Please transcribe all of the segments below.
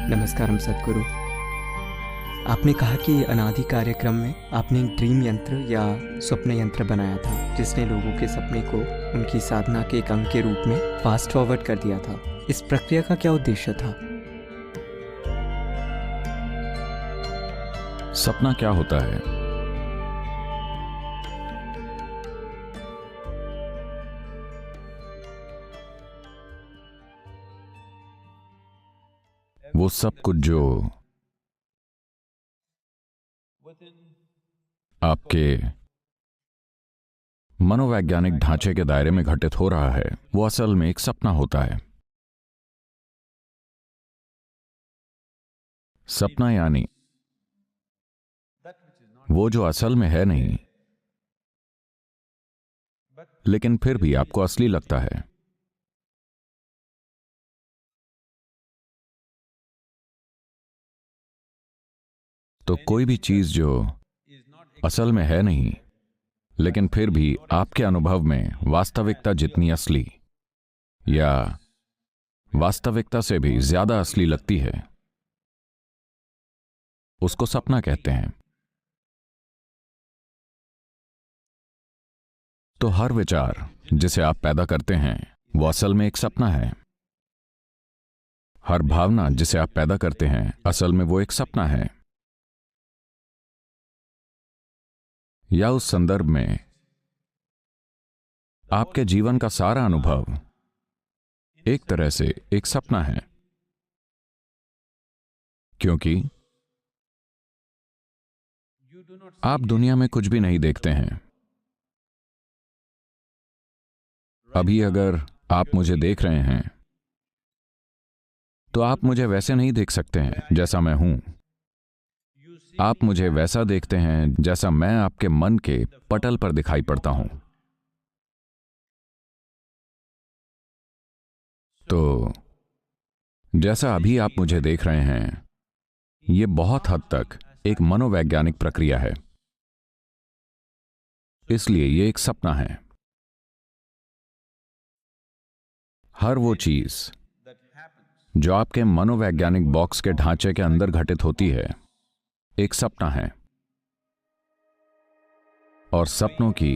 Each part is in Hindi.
नमस्कारम सद्गुरु। आपने कहा कि अनादि कार्यक्रम में आपने एक ड्रीम यंत्र या स्वप्न यंत्र बनाया था जिसने लोगों के सपने को उनकी साधना के एक अंग के रूप में फास्ट फॉरवर्ड कर दिया था। इस प्रक्रिया का क्या उद्देश्य था? सपना क्या होता है? वो सब कुछ जो आपके मनोवैज्ञानिक ढांचे के दायरे में घटित हो रहा है, वो असल में एक सपना होता है। सपना यानी वो जो असल में है नहीं, लेकिन फिर भी आपको असली लगता है। तो कोई भी चीज जो असल में है नहीं, लेकिन फिर भी आपके अनुभव में वास्तविकता जितनी असली या वास्तविकता से भी ज्यादा असली लगती है, उसको सपना कहते हैं। तो हर विचार जिसे आप पैदा करते हैं वो असल में एक सपना है। हर भावना जिसे आप पैदा करते हैं असल में वो एक सपना है। या उस संदर्भ में आपके जीवन का सारा अनुभव एक तरह से एक सपना है, क्योंकि आप दुनिया में कुछ भी नहीं देखते हैं। अभी अगर आप मुझे देख रहे हैं तो आप मुझे वैसे नहीं देख सकते हैं जैसा मैं हूं। आप मुझे वैसा देखते हैं जैसा मैं आपके मन के पटल पर दिखाई पड़ता हूं। तो जैसा अभी आप मुझे देख रहे हैं, यह बहुत हद तक एक मनोवैज्ञानिक प्रक्रिया है, इसलिए यह एक सपना है। हर वो चीज जो आपके मनोवैज्ञानिक बॉक्स के ढांचे के अंदर घटित होती है एक सपना है। और सपनों की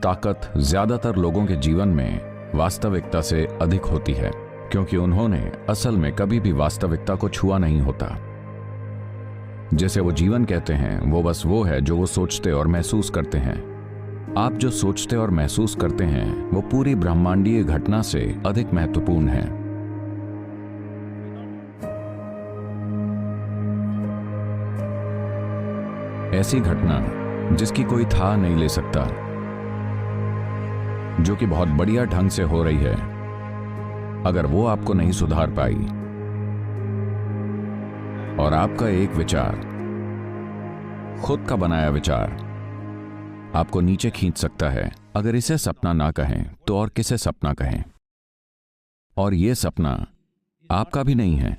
ताकत ज्यादातर लोगों के जीवन में वास्तविकता से अधिक होती है, क्योंकि उन्होंने असल में कभी भी वास्तविकता को छुआ नहीं होता। जैसे वो जीवन कहते हैं वो बस वो है जो वो सोचते और महसूस करते हैं। आप जो सोचते और महसूस करते हैं वो पूरी ब्रह्मांडीय घटना से अधिक महत्वपूर्ण है। ऐसी घटना जिसकी कोई था नहीं ले सकता, जो कि बहुत बढ़िया ढंग से हो रही है, अगर वो आपको नहीं सुधार पाई और आपका एक विचार, खुद का बनाया विचार, आपको नीचे खींच सकता है। अगर इसे सपना ना कहें तो और किसे सपना कहें? और ये सपना आपका भी नहीं है,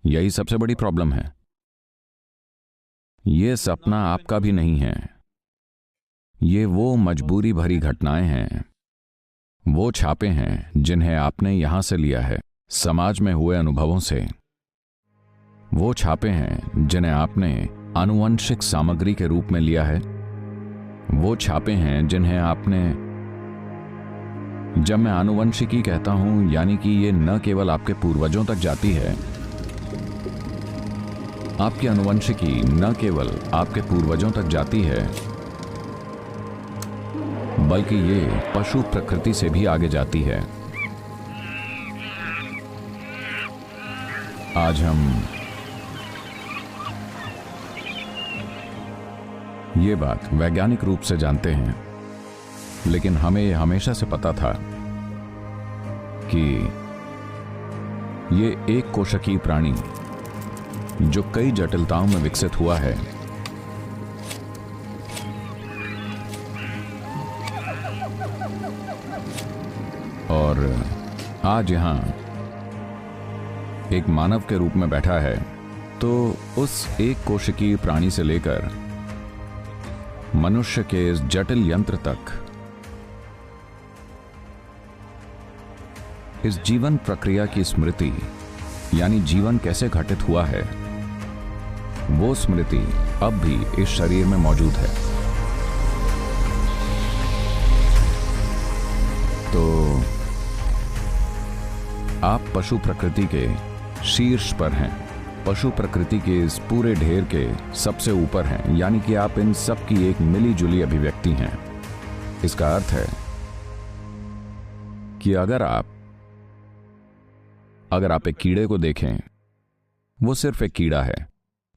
यही सबसे बड़ी प्रॉब्लम है। ये सपना आपका भी नहीं है। ये वो मजबूरी भरी घटनाएं हैं, वो छापे हैं जिन्हें आपने यहां से लिया है, समाज में हुए अनुभवों से। वो छापे हैं जिन्हें आपने आनुवंशिक सामग्री के रूप में लिया है। वो छापे हैं जिन्हें आपने, जब मैं आनुवंशिकी कहता हूं, यानी कि ये न केवल आपके पूर्वजों तक जाती है, आपकी आनुवंशिकी न केवल आपके पूर्वजों तक जाती है, बल्कि ये पशु प्रकृति से भी आगे जाती है। आज हम ये बात वैज्ञानिक रूप से जानते हैं, लेकिन हमें यह हमेशा से पता था कि ये एक कोशिकीय प्राणी जो कई जटिलताओं में विकसित हुआ है, और आज यहां एक मानव के रूप में बैठा है, तो उस एक कोशिकीय प्राणी से लेकर मनुष्य के इस जटिल यंत्र तक, इस जीवन प्रक्रिया की स्मृति यानी जीवन कैसे घटित हुआ है, वो स्मृति अब भी इस शरीर में मौजूद है। तो आप पशु प्रकृति के शीर्ष पर हैं, पशु प्रकृति के इस पूरे ढेर के सबसे ऊपर हैं, यानी कि आप इन सब की एक मिली जुली अभिव्यक्ति हैं। इसका अर्थ है कि अगर आप एक कीड़े को देखें, वो सिर्फ एक कीड़ा है।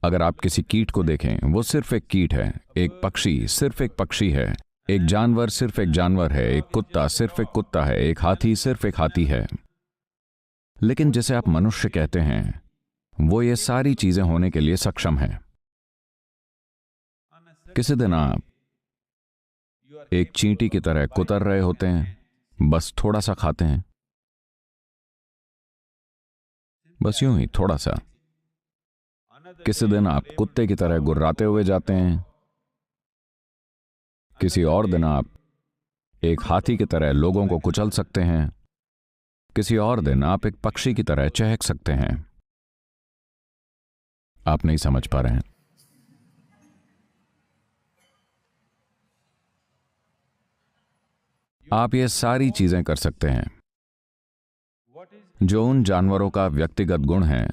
अगर आप किसी कीट को देखें, वो सिर्फ एक कीट है। एक पक्षी सिर्फ एक पक्षी है। एक जानवर सिर्फ एक जानवर है। एक कुत्ता सिर्फ एक कुत्ता है। एक हाथी सिर्फ एक हाथी है। लेकिन जिसे आप मनुष्य कहते हैं, वो ये सारी चीजें होने के लिए सक्षम है। किसी दिन आप एक चींटी की तरह कुतर रहे होते हैं, बस थोड़ा सा खाते हैं, बस यूं ही थोड़ा सा। किसी दिन आप कुत्ते की तरह गुर्राते हुए जाते हैं। किसी और दिन आप एक हाथी की तरह लोगों को कुचल सकते हैं। किसी और दिन आप एक पक्षी की तरह चहक सकते हैं। आप नहीं समझ पा रहे हैं। आप ये सारी चीजें कर सकते हैं। जो उन जानवरों का व्यक्तिगत गुण है,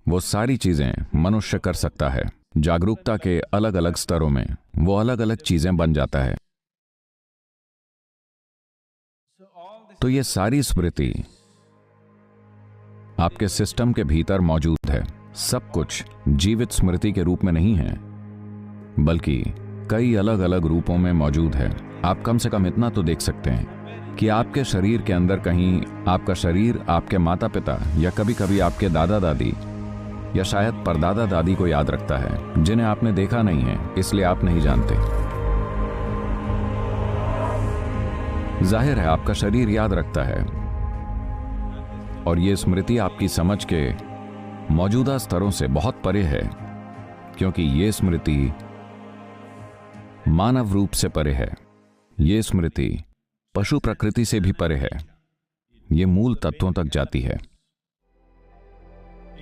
वो सारी चीजें मनुष्य कर सकता है। जागरूकता के अलग अलग स्तरों में वो अलग अलग चीजें बन जाता है। तो ये सारी स्मृति आपके सिस्टम के भीतर मौजूद है। सब कुछ जीवित स्मृति के रूप में नहीं है, बल्कि कई अलग अलग रूपों में मौजूद है। आप कम से कम इतना तो देख सकते हैं कि आपके शरीर के अंदर कहीं आपका शरीर आपके माता पिता या कभी कभी आपके दादा दादी या शायद परदादा दादी को याद रखता है, जिन्हें आपने देखा नहीं है, इसलिए आप नहीं जानते। जाहिर है आपका शरीर याद रखता है, और यह स्मृति आपकी समझ के मौजूदा स्तरों से बहुत परे है, क्योंकि यह स्मृति मानव रूप से परे है। यह स्मृति पशु प्रकृति से भी परे है। यह मूल तत्वों तक जाती है।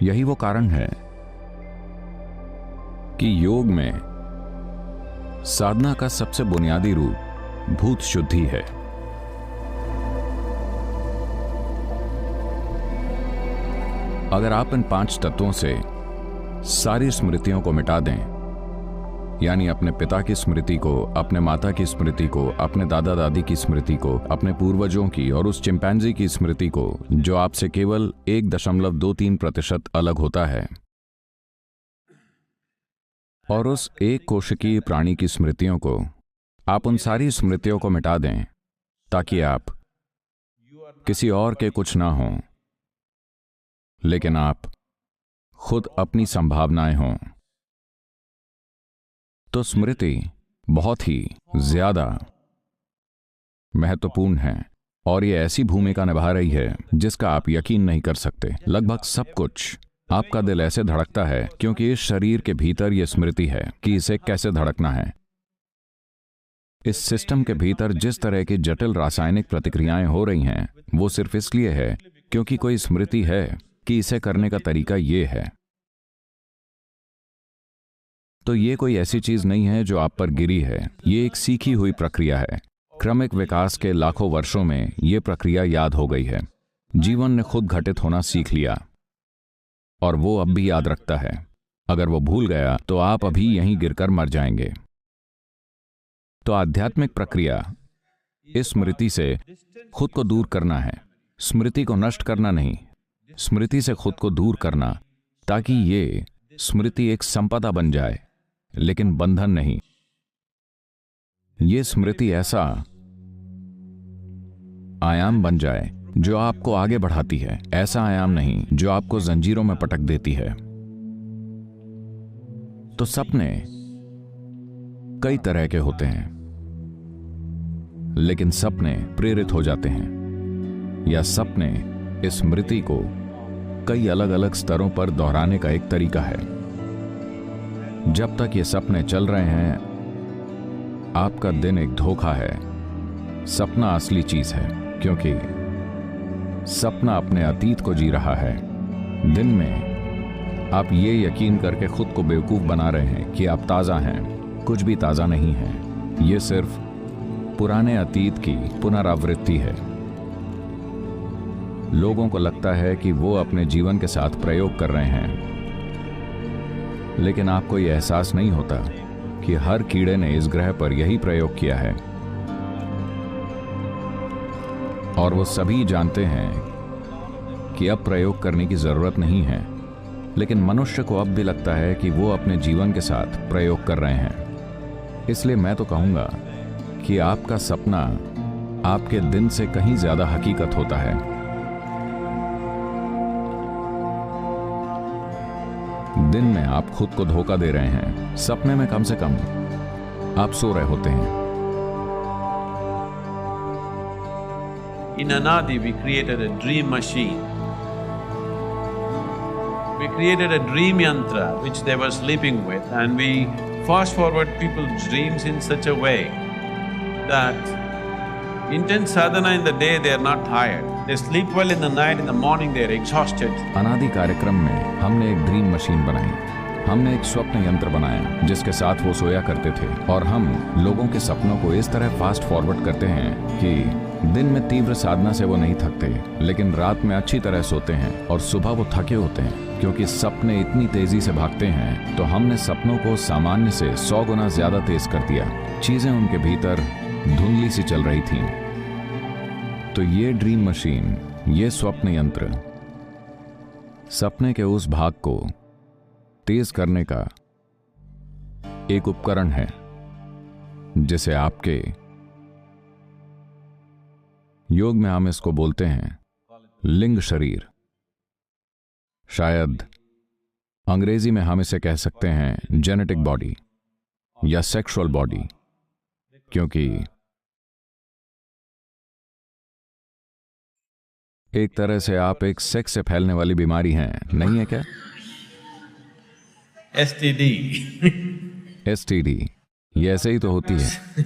यही वो कारण है कि योग में साधना का सबसे बुनियादी रूप भूत शुद्धि है। अगर आप इन 5 तत्वों से सारी स्मृतियों को मिटा दें, यानी अपने पिता की स्मृति को, अपने माता की स्मृति को, अपने दादा दादी की स्मृति को, अपने पूर्वजों की और उस चिंपैंजी की स्मृति को जो आपसे केवल 1.23% अलग होता है, और उस एक कोशिकीय प्राणी की स्मृतियों को, आप उन सारी स्मृतियों को मिटा दें ताकि आप किसी और के कुछ ना हों, लेकिन आप खुद अपनी संभावनाएं हों, तो स्मृति बहुत ही ज्यादा महत्वपूर्ण है। और ये ऐसी भूमिका निभा रही है जिसका आप यकीन नहीं कर सकते। लगभग सब कुछ। आपका दिल ऐसे धड़कता है क्योंकि इस शरीर के भीतर यह स्मृति है कि इसे कैसे धड़कना है। इस सिस्टम के भीतर जिस तरह की जटिल रासायनिक प्रतिक्रियाएं हो रही हैं, वो सिर्फ इसलिए है क्योंकि कोई स्मृति है कि इसे करने का तरीका ये है। तो ये कोई ऐसी चीज नहीं है जो आप पर गिरी है। ये एक सीखी हुई प्रक्रिया है। क्रमिक विकास के लाखों वर्षों में ये प्रक्रिया याद हो गई है। जीवन ने खुद घटित होना सीख लिया और वो अब भी याद रखता है। अगर वो भूल गया तो आप अभी यहीं गिरकर मर जाएंगे। तो आध्यात्मिक प्रक्रिया इस स्मृति से खुद को दूर करना है। स्मृति को नष्ट करना नहीं, स्मृति से खुद को दूर करना, ताकि ये स्मृति एक संपदा बन जाए, लेकिन बंधन नहीं। यह स्मृति ऐसा आयाम बन जाए जो आपको आगे बढ़ाती है, ऐसा आयाम नहीं जो आपको जंजीरों में पटक देती है। तो सपने कई तरह के होते हैं, लेकिन सपने प्रेरित हो जाते हैं, या सपने इस स्मृति को कई अलग अलग स्तरों पर दोहराने का एक तरीका है। जब तक ये सपने चल रहे हैं, आपका दिन एक धोखा है। सपना असली चीज है, क्योंकि सपना अपने अतीत को जी रहा है। दिन में आप ये यकीन करके खुद को बेवकूफ बना रहे हैं कि आप ताज़ा हैं। कुछ भी ताज़ा नहीं है। ये सिर्फ पुराने अतीत की पुनरावृत्ति है। लोगों को लगता है कि वो अपने जीवन के साथ प्रयोग कर रहे हैं, लेकिन आपको ये एहसास नहीं होता कि हर कीड़े ने इस ग्रह पर यही प्रयोग किया है। और वो सभी जानते हैं कि अब प्रयोग करने की जरूरत नहीं है, लेकिन मनुष्य को अब भी लगता है कि वो अपने जीवन के साथ प्रयोग कर रहे हैं। इसलिए मैं तो कहूंगा कि आपका सपना आपके दिन से कहीं ज्यादा हकीकत होता है। दिन में आप खुद को धोखा दे रहे हैं। सपने में कम से कम आप सो रहे होते हैं। In Anadi, we created a dream machine. We created a dream yantra which they were sleeping with, and we fast forward people's dreams in such a way that intense sadhana in the day they are not tired. They sleep well in the night, in the morning they are exhausted. अनादि कार्यक्रम में हमने एक ड्रीम मशीन बनाई। हमने एक स्वप्न यंत्र बनाया जिसके साथ वो सोया करते थे, और हम लोगों के सपनों को इस तरह फास्ट फॉरवर्ड करते हैं कि दिन में तीव्र साधना से वो नहीं थकते, लेकिन रात में अच्छी तरह सोते हैं और सुबह वो थके होते हैं, क्योंकि सपने इतनी तेजी से भागते हैं। तो हमने सपनों को सामान्य से 100 गुना ज्यादा तेज कर दिया। चीजें उनके भीतर धुंधली सी चल रही थीं। तो ये ड्रीम मशीन, ये स्वप्न यंत्र सपने के उस भाग को तेज करने का एक उपकरण है जिसे आपके योग में हम इसको बोलते हैं लिंग शरीर। शायद अंग्रेजी में हम इसे कह सकते हैं जेनेटिक बॉडी या सेक्सुअल बॉडी, क्योंकि एक तरह से आप एक सेक्स से फैलने वाली बीमारी हैं, नहीं है क्या? STD. STD, ये ऐसे ही तो होती है।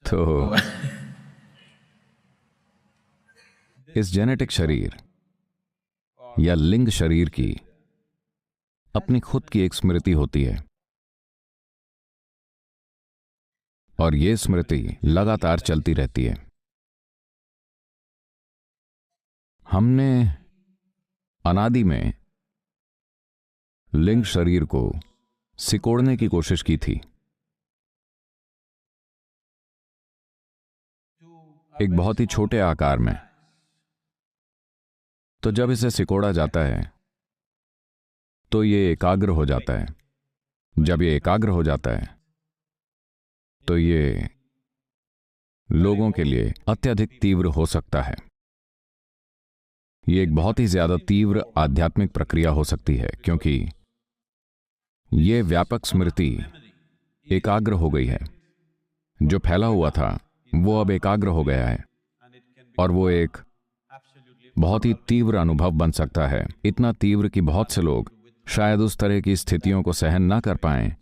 तो इस जेनेटिक शरीर या लिंग शरीर की अपनी खुद की एक स्मृति होती है, और ये स्मृति लगातार चलती रहती है। हमने अनादि में लिंग शरीर को सिकोड़ने की कोशिश की थी। एक बहुत ही छोटे आकार में। तो जब इसे सिकोड़ा जाता है तो ये एकाग्र हो जाता है। जब ये एकाग्र हो जाता है तो ये लोगों के लिए अत्यधिक तीव्र हो सकता है। ये एक बहुत ही ज्यादा तीव्र आध्यात्मिक प्रक्रिया हो सकती है, क्योंकि ये व्यापक स्मृति एकाग्र हो गई है। जो फैला हुआ था वो अब एकाग्र हो गया है, और वो एक बहुत ही तीव्र अनुभव बन सकता है। इतना तीव्र कि बहुत से लोग शायद उस तरह की स्थितियों को सहन न कर पाएं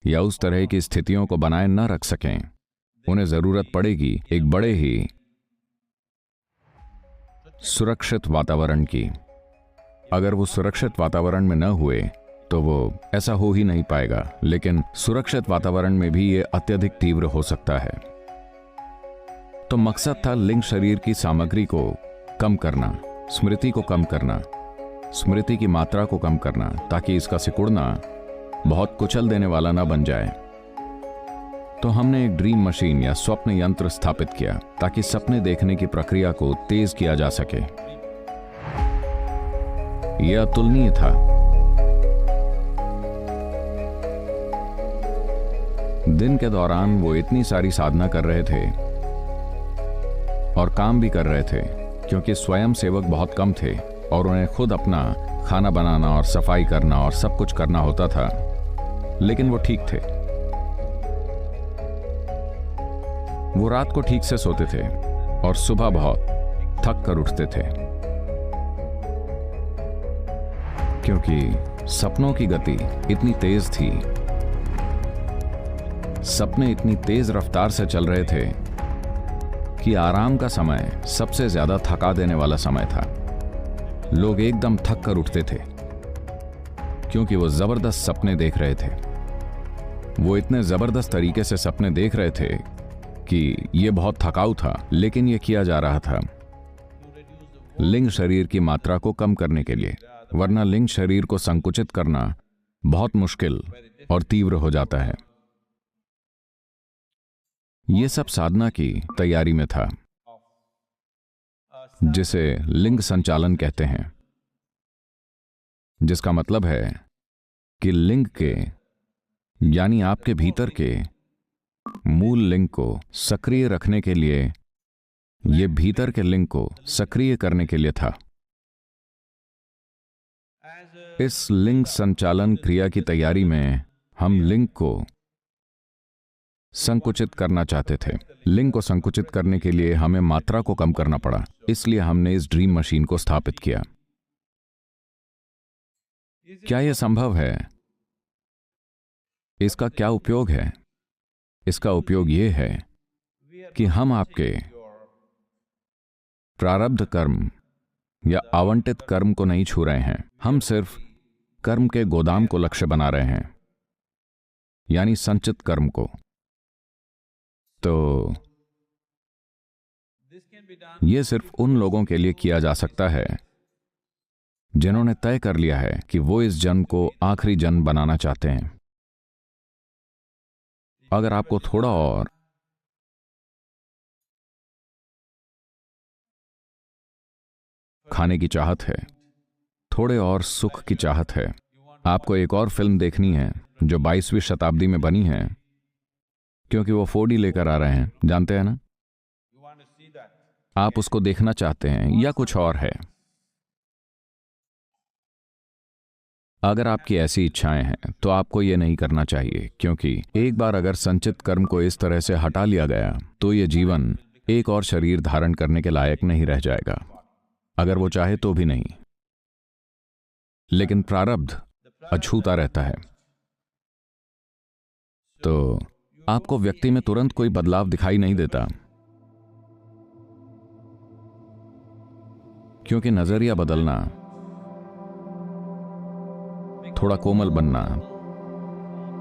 या उस तरह की स्थितियों को बनाए न रख सकें। उन्हें जरूरत पड़ेगी एक बड़े ही सुरक्षित वातावरण की। अगर वो सुरक्षित वातावरण में न हुए तो वो ऐसा हो ही नहीं पाएगा, लेकिन सुरक्षित वातावरण में भी ये अत्यधिक तीव्र हो सकता है। तो मकसद था लिंग शरीर की सामग्री को कम करना, स्मृति को कम करना, स्मृति की मात्रा को कम करना, ताकि इसका सिकुड़ना बहुत कुचल देने वाला ना बन जाए। तो हमने एक ड्रीम मशीन या स्वप्न यंत्र स्थापित किया ताकि सपने देखने की प्रक्रिया को तेज किया जा सके। यह अतुलनीय था। दिन के दौरान वो इतनी सारी साधना कर रहे थे और काम भी कर रहे थे, क्योंकि स्वयं सेवक बहुत कम थे और उन्हें खुद अपना खाना बनाना और सफाई करना और सब कुछ करना होता था, लेकिन वो ठीक थे। वो रात को ठीक से सोते थे और सुबह बहुत थक कर उठते थे, क्योंकि सपनों की गति इतनी तेज थी, सपने इतनी तेज रफ्तार से चल रहे थे कि आराम का समय सबसे ज्यादा थका देने वाला समय था। लोग एकदम थक कर उठते थे क्योंकि वो जबरदस्त सपने देख रहे थे। वो इतने जबरदस्त तरीके से सपने देख रहे थे कि ये बहुत थकाऊ था, लेकिन ये किया जा रहा था लिंग शरीर की मात्रा को कम करने के लिए, वरना लिंग शरीर को संकुचित करना बहुत मुश्किल और तीव्र हो जाता है। ये सब साधना की तैयारी में था, जिसे लिंग संचालन कहते हैं, जिसका मतलब है कि लिंग के यानी आपके भीतर के मूल लिंग को सक्रिय रखने के लिए, ये भीतर के लिंग को सक्रिय करने के लिए था। इस लिंग संचालन क्रिया की तैयारी में हम लिंग को संकुचित करना चाहते थे। लिंग को संकुचित करने के लिए हमें मात्रा को कम करना पड़ा, इसलिए हमने इस ड्रीम मशीन को स्थापित किया। क्या यह संभव है? इसका क्या उपयोग है? इसका उपयोग यह है कि हम आपके प्रारब्ध कर्म या आवंटित कर्म को नहीं छू रहे हैं, हम सिर्फ कर्म के गोदाम को लक्ष्य बना रहे हैं, यानी संचित कर्म को। तो यह सिर्फ उन लोगों के लिए किया जा सकता है जिन्होंने तय कर लिया है कि वो इस जन्म को आखिरी जन्म बनाना चाहते हैं। अगर आपको थोड़ा और खाने की चाहत है, थोड़े और सुख की चाहत है, आपको एक और फिल्म देखनी है जो 22वीं शताब्दी में बनी है, क्योंकि वो 4D लेकर आ रहे हैं, जानते हैं ना? आप उसको देखना चाहते हैं या कुछ और है। अगर आपकी ऐसी इच्छाएं हैं तो आपको ये नहीं करना चाहिए, क्योंकि एक बार अगर संचित कर्म को इस तरह से हटा लिया गया तो ये जीवन एक और शरीर धारण करने के लायक नहीं रह जाएगा, अगर वो चाहे तो भी नहीं। लेकिन प्रारब्ध अछूता रहता है, तो आपको व्यक्ति में तुरंत कोई बदलाव दिखाई नहीं देता, क्योंकि नजरिया बदलना, थोड़ा कोमल बनना,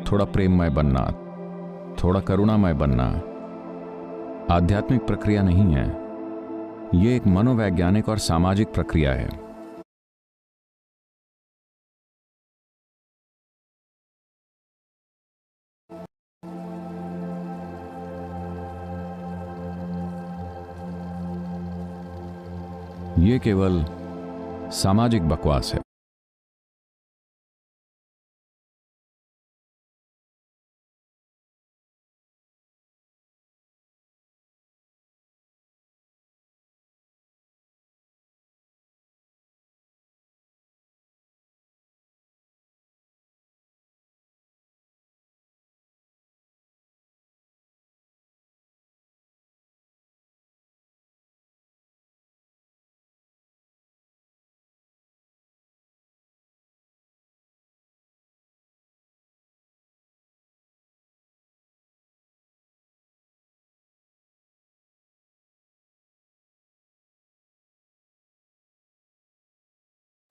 थोड़ा प्रेममय बनना, थोड़ा करुणामय बनना आध्यात्मिक प्रक्रिया नहीं है, यह एक मनोवैज्ञानिक और सामाजिक प्रक्रिया है। यह केवल सामाजिक बकवास है।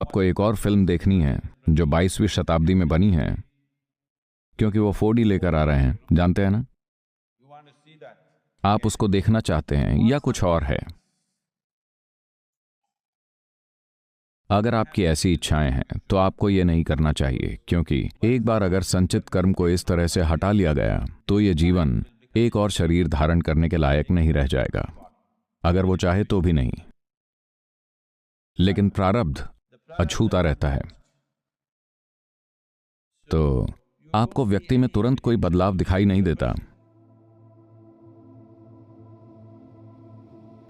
आपको एक और फिल्म देखनी है जो 22वीं शताब्दी में बनी है, क्योंकि वो 4D लेकर आ रहे हैं, जानते हैं ना? आप उसको देखना चाहते हैं या कुछ और है। अगर आपकी ऐसी इच्छाएं हैं तो आपको ये नहीं करना चाहिए, क्योंकि एक बार अगर संचित कर्म को इस तरह से हटा लिया गया तो ये जीवन एक और शरीर धारण करने के लायक नहीं रह जाएगा, अगर वो चाहे तो भी नहीं। लेकिन प्रारब्ध अछूता रहता है, तो आपको व्यक्ति में तुरंत कोई बदलाव दिखाई नहीं देता,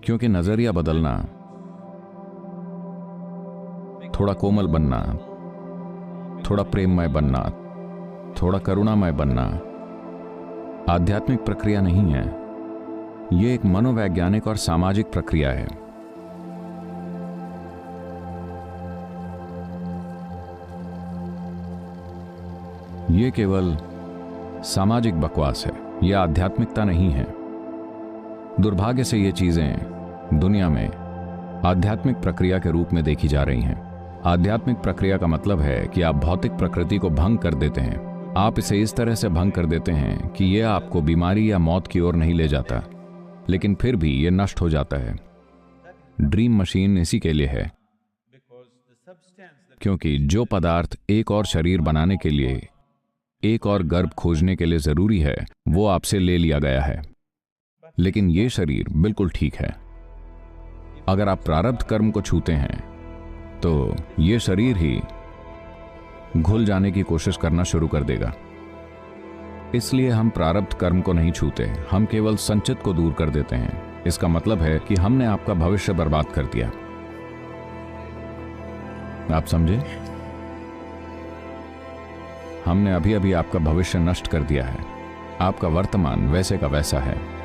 क्योंकि नजरिया बदलना, थोड़ा कोमल बनना, थोड़ा प्रेममय बनना, थोड़ा करुणामय बनना आध्यात्मिक प्रक्रिया नहीं है, यह एक मनोवैज्ञानिक और सामाजिक प्रक्रिया है। यह केवल सामाजिक बकवास है, यह आध्यात्मिकता नहीं है। दुर्भाग्य से ये चीजें दुनिया में आध्यात्मिक प्रक्रिया के रूप में देखी जा रही हैं। आध्यात्मिक प्रक्रिया का मतलब है कि आप भौतिक प्रकृति को भंग कर देते हैं। आप इसे इस तरह से भंग कर देते हैं कि यह आपको बीमारी या मौत की ओर नहीं ले जाता, लेकिन फिर भी यह नष्ट हो जाता है। ड्रीम मशीन इसी के लिए है, क्योंकि जो पदार्थ एक और शरीर बनाने के लिए, एक और गर्भ खोजने के लिए जरूरी है, वो आपसे ले लिया गया है। लेकिन ये शरीर बिल्कुल ठीक है। अगर आप प्रारब्ध कर्म को छूते हैं तो ये शरीर ही घुल जाने की कोशिश करना शुरू कर देगा। इसलिए हम प्रारब्ध कर्म को नहीं छूते, हम केवल संचित को दूर कर देते हैं। इसका मतलब है कि हमने आपका भविष्य बर्बाद कर दिया। आप समझे? हमने अभी अभी आपका भविष्य नष्ट कर दिया है। आपका वर्तमान वैसे का वैसा है।